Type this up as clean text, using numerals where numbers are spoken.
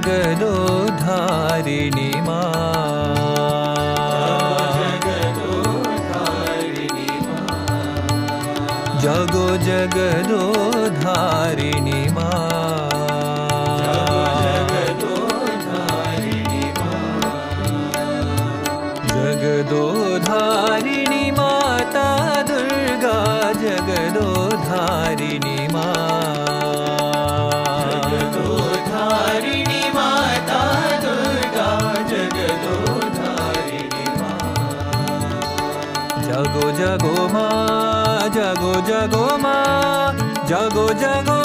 जगदोधारिणी जगो जगदोधारिणी जगदोधारिणी माता दुर्गा जगदोधारिणी जगदोधारिणी माता दुर्गा जगदोधारिणी जगो जगो माँ जगो जगो माँ जगो जगो